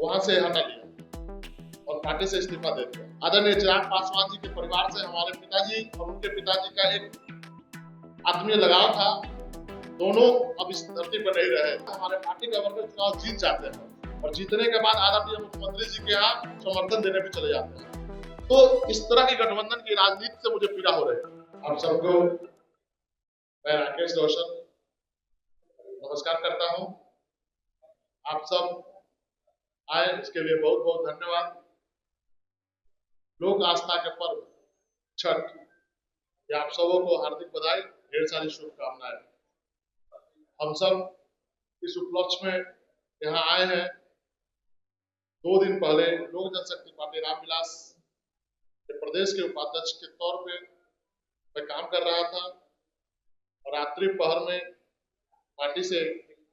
वहां से हटा लिया और पार्टी से इस्तीफा दे दिया। आदरणीय चिराग पासवान जी के परिवार से हमारे पिताजी और उनके पिताजी का एक आत्मीय लगाव था। दोनों अब इस धरती पर नहीं रहे। हमारे पार्टी के वर्कर चुनाव जीत जाते हैं और जीतने के बाद आदरणीय मुख्यमंत्री जी के यहाँ समर्थन देने भी चले जाते हैं। तो इस तरह की गठबंधन की राजनीति से मुझे पीड़ा हो रही है। आप सबको मैं राकेश रोशन नमस्कार करता हूं। आप सब आए इसके लिए बहुत बहुत धन्यवाद। लोक आस्था के पर्व छठ या आप सबों को हार्दिक बधाई, ढेर सारी शुभकामनाएं। हम सब इस उपलक्ष्य में यहाँ आए हैं। 2 दिन पहले लोक जनशक्ति पार्टी रामविलास के प्रदेश के उपाध्यक्ष के तौर पे मैं काम कर रहा था और रात्रि पहर में पार्टी से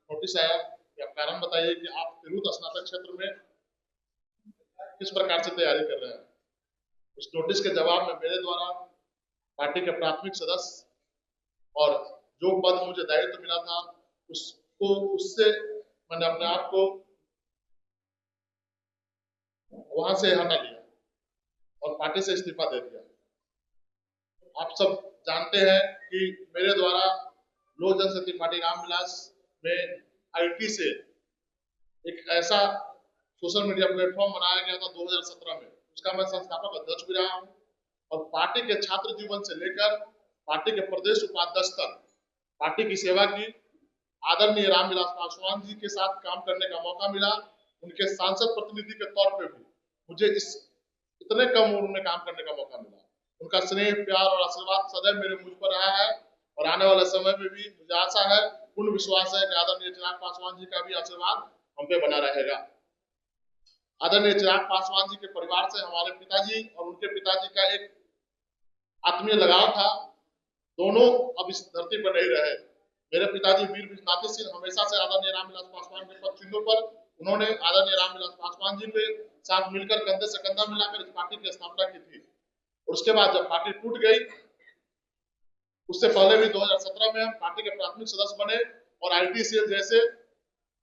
नोटिस आया कि आप कारण बताइए कि आप तिरहुत स्नातक क्षेत्र में किस प्रकार से तैयारी कर रहे हैं। इस नोटिस के जवाब में मेरे द्वारा पार्टी के प्राथमिक सदस्य और जो पद मुझे दायित्व मिला था उससे मैंने अपने आप को वहां से हटा लिया और पार्टी से इस्तीफा दे दिया। आप सब जानते हैं कि मेरे द्वारा लोक जनशक्ति पार्टी रामविलास में आईटी से एक ऐसा सोशल मीडिया प्लेटफॉर्म बनाया गया था 2017 में। उसका मैं संस्थापक अध्यक्ष भी रहा हूं और पार्टी के छात्र जीवन से लेकर पार्टी के प्रदेश उपाध्यक्ष तक पार्टी की सेवा की। आदरणीय रामविलास पासवान जी के साथ काम करने का मौका मिला। उनके सांसद प्रतिनिधि के तौर पे भी मुझे इतने कम उम्र में काम करने का मौका मिला। उनका स्नेह, प्यार और आशीर्वाद सदैव मेरे मुझ पर रहा है और आने वाले समय में भी मुझे आशा है, पूर्ण विश्वास है कि आदरणीय चिराग पासवान जी का भी आशीर्वाद हम पे बना रहेगा। आदरणीय चिराग पासवान जी के परिवार से हमारे पिताजी और उनके पिताजी का एक आत्मीय लगाव था। दोनों अब इस धरती पर नहीं रहे। मेरे पिताजी वीर विश्वनाथ सिंह हमेशा से आदरणीय रामविलास पासवान के पद चिन्हों पर उन्होंने आदरणीय रामविलास पासवान जी के साथ मिलकर कंधे से कंधा मिलाकर इस पार्टी की स्थापना की थी। और उसके बाद जब पार्टी टूट गई, उससे पहले भी 2017 में हम पार्टी के प्राथमिक सदस्य बने और आईटीसीएल जैसे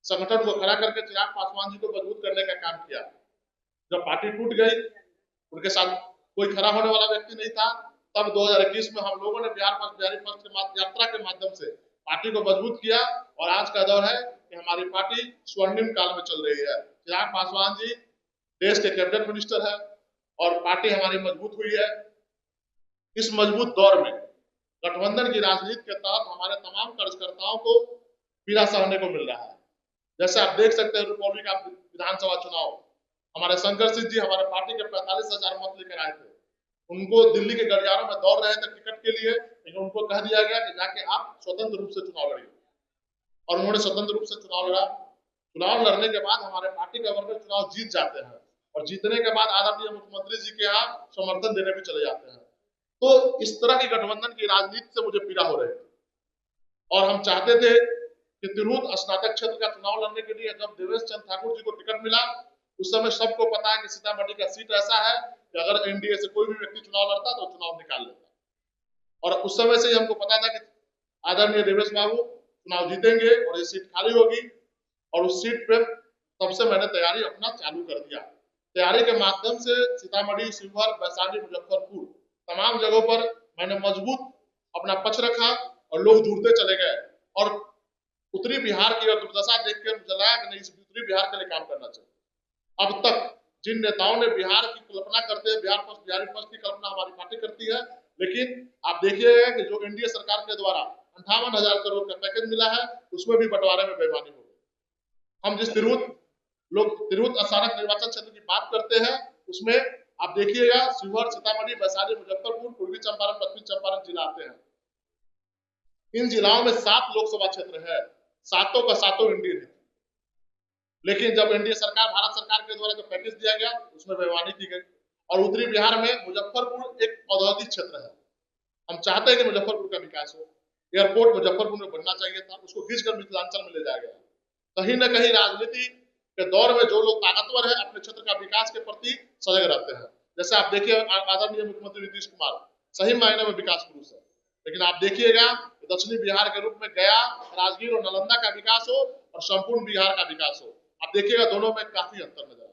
संगठन को खड़ा करके चिराग पासवान जी को मजबूत करने का काम किया। जब पार्टी टूट गई, उनके साथ कोई खड़ा होने वाला व्यक्ति नहीं था। तब 2021 में हम लोगों ने बिहार फर्स्ट बिहारी फर्स्ट के यात्रा के माध्यम से पार्टी को मजबूत किया और आज का दौर है कि हमारी पार्टी स्वर्णिम काल में चल रही है। चिराग पासवान जी देश के कैबिनेट मिनिस्टर है और पार्टी हमारी मजबूत हुई है। इस मजबूत दौर में गठबंधन की राजनीति के तहत हमारे तमाम कार्यकर्ताओं को पीड़ा सहने को मिल रहा है। जैसे आप देख सकते हैं, रुपौली का विधानसभा चुनाव हमारे शंकर सिंह जी हमारे पार्टी के 45,000 मत लेकर आए थे। उनको दिल्ली के गलियारों में दौड़ रहे थे टिकट के लिए, लेकिन उनको कह दिया गया कि जाके आप स्वतंत्र रूप से चुनाव लड़िए और उन्होंने स्वतंत्र रूप से चुनाव लड़ा। चुनाव लड़ने के बाद हमारे पार्टी के वर्कर चुनाव जीत जाते हैं और जीतने के बाद आदरणीय मुख्यमंत्री जी के यहाँ समर्थन देने भी चले जाते हैं। तो इस तरह की गठबंधन की राजनीति से मुझे पीड़ा हो रही थी और हम चाहते थे कि तिरहुत स्नातक क्षेत्र का चुनाव लड़ने के लिए जब देवेश चंद्र ठाकुर जी को टिकट मिला, उस समय सबको पता है कि सीतामढ़ी का सीट ऐसा है कि अगर एनडीए से कोई भी व्यक्ति चुनाव लड़ता तो चुनाव निकाल लेता। और उस समय से ही हमको पता था कि आदरणीय देवेश बाबू चुनाव जीतेंगे और ये सीट खाली होगी और उस सीट पे तब से मैंने तैयारी अपना चालू कर दिया। तैयारी के माध्यम से सीतामढ़ी, शिवहर, वैशाली, मुजफ्फरपुर तमाम जगहों पर मैंने मजबूत अपना पक्ष रखा और लोग जुड़ते चले गए और उत्तरी बिहार की दुर्दशा देखकर मुझे लगा कि नहीं, इस उत्तरी बिहार के लिए काम करना चाहिए। अब तक जिन नेताओं ने बिहार की कल्पना करते हैं, बिहार फर्स्ट बिहारी फर्स्ट की कल्पना हमारी पार्टी करती है, लेकिन आप देखिएगा कि जो एनडीए सरकार के द्वारा 58,000 करोड़ का पैकेज मिला है उसमें भी बंटवारे में बेईमानी हो गई। हम जिस तिरहुत स्नातक निर्वाचन क्षेत्र की बात करते हैं उसमें आप देखिएगा शिवहर, सीतामढ़ी, वैशाली, मुजफ्फरपुर, पूर्वी चंपारण, पश्चिमी चंपारण जिला आते हैं। इन जिलाओं में 7 लोकसभा क्षेत्र है, सातों का सातों एनडीए थी। लेकिन जब एनडीए सरकार, भारत सरकार के द्वारा जो पैकेज दिया गया उसमें बेईमानी की गई और उत्तरी बिहार में मुजफ्फरपुर एक औद्योगिक क्षेत्र है। हम चाहते हैं कि मुजफ्फरपुर का विकास हो। एयरपोर्ट मुजफ्फरपुर में बनना चाहिए था, उसको खींचकर मिथिलांचल में ले जाया गया। कहीं न कहीं राजनीति के दौर में जो लोग ताकतवर है अपने क्षेत्र का विकास के प्रति सजग रहते हैं। जैसे आप देखिए आदरणीय मुख्यमंत्री नीतीश कुमार सही मायने में विकास पुरुष है, लेकिन आप देखिएगा दक्षिणी बिहार के रूप में गया, राजगीर और नालंदा का विकास हो और संपूर्ण बिहार का विकास हो, आप देखिएगा दोनों में काफी अंतर नजर